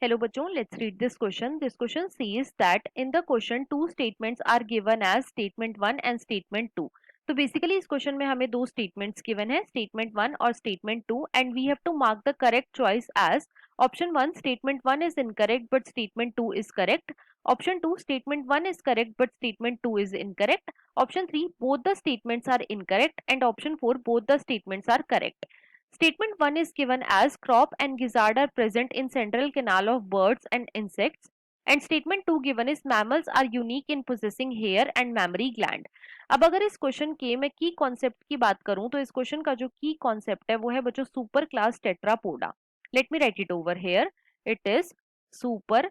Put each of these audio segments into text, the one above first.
Hello बच्चों, let's read this question. This question says that in the question two statements are given as statement 1 and statement 2. तो basically इस question में हमें दो statements given है, statement 1 और statement 2, and we have to mark the correct choice as option 1 statement 1 is incorrect but statement 2 is correct, option 2 statement 1 is correct but statement 2 is incorrect, option 3 both the statements are incorrect, and option 4 both the statements are correct. Statement 1 is given as crop and gizzard are present in central canal of birds and insects, and statement 2 given is mammals are unique in possessing hair and mammary gland. अब अगर इस question के मैं की concept की बात करूं तो इस क्वेश्चन का जो की कॉन्सेप्ट है वो है बच्चों super class Tetrapoda. Let me right it over here. It is super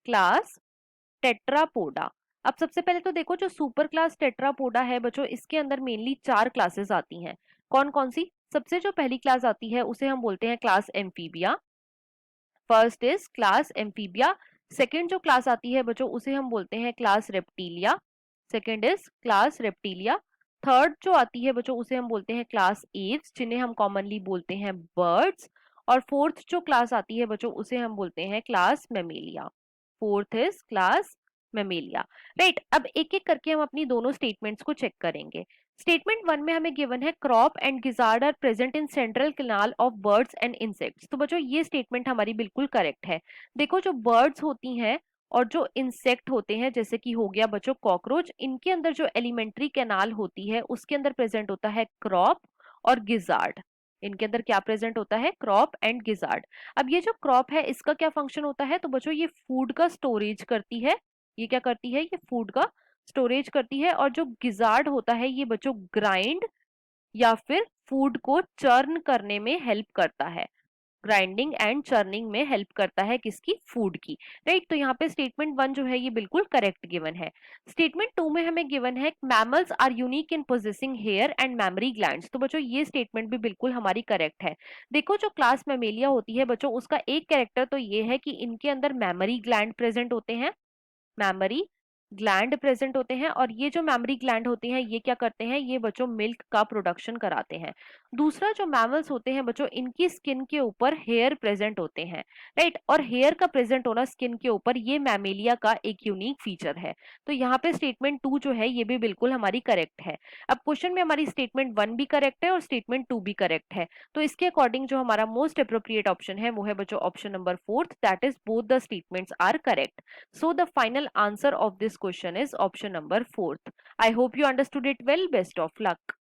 class Tetrapoda. अब सबसे पहले तो देखो जो सुपर क्लास टेट्रापोडा है बच्चों, इसके अंदर मेनली चार क्लासेस आती हैं. कौन कौन सी? सबसे जो पहली क्लास आती है उसे हम बोलते हैं class amphibia. First is class amphibia. Second जो क्लास आती है बच्चों उसे हम बोलते हैं class Reptilia. Second is class Reptilia. Third जो आती है बच्चों उसे हम बोलते हैं क्लास एव्स, जिन्हें हम कॉमनली बोलते हैं बर्ड्स. और फोर्थ जो क्लास आती है बच्चों उसे हम बोलते हैं class Mammalia. Fourth is class Mammalia. Right, अब एक एक करके हम अपनी दोनों स्टेटमेंट्स को चेक करेंगे. स्टेटमेंट 1 में हमें गिवन है crop and gizzard are present in central canal of birds and insects. तो बच्चों ये स्टेटमेंट हमारी बिल्कुल करेक्ट है. देखो जो बर्ड्स होती हैं और जो इंसेक्ट होते हैं जैसे कि हो गया बच्चों कॉकरोच, इनके अंदर जो एलिमेंट्री कैनाल होती है उसके अंदर प्रेजेंट होता है क्रॉप और गिजार्ड. इनके अंदर क्या प्रेजेंट होता है? Crop and gizzard. अब ये जो क्रॉप है इसका क्या फंक्शन होता है? तो बच्चों ये फूड का स्टोरेज करती है. ये क्या करती है? ये फूड का स्टोरेज करती है. और जो गिजार्ड होता है ये बच्चों ग्राइंड या फिर फूड को चर्न करने में हेल्प करता है. ग्राइंडिंग एंड चर्निंग में हेल्प करता है किसकी? फूड की. राइट, तो यहाँ पे स्टेटमेंट 1 जो है ये बिल्कुल करेक्ट गिवन है. स्टेटमेंट 2 में हमें गिवन है mammals are unique in possessing hair and mammary glands. तो बच्चों ये स्टेटमेंट भी बिल्कुल हमारी करेक्ट है. देखो जो क्लास मेमेलिया होती है बच्चों उसका एक कैरेक्टर तो ये है कि इनके अंदर मेमोरी ग्लैंड प्रेजेंट होते हैं. मेमोरी ग्लैंड प्रेजेंट होते हैं, और ये जो मेमोरी ग्लैंड होते हैं ये क्या करते हैं? ये बच्चों मिल्क का प्रोडक्शन कराते हैं. दूसरा जो मैमल्स होते हैं बच्चों इनकी स्किन के ऊपर हेयर प्रेजेंट होते हैं. राइट, और हेयर का प्रेजेंट होना स्किन के ऊपर ये मैमेलिया का एक यूनिक फीचर है. तो यहाँ पे स्टेटमेंट 2 जो है ये भी बिल्कुल हमारी करेक्ट है. अब क्वेश्चन में हमारी स्टेटमेंट 1 भी करेक्ट है और स्टेटमेंट 2 भी करेक्ट है. तो इसके अकॉर्डिंग जो हमारा मोस्ट अप्रोप्रिएट ऑप्शन है वो है बच्चों option number 4, that is both the statements are correct. So the final answer of this question is option number 4th. I hope you understood it well. Best of luck.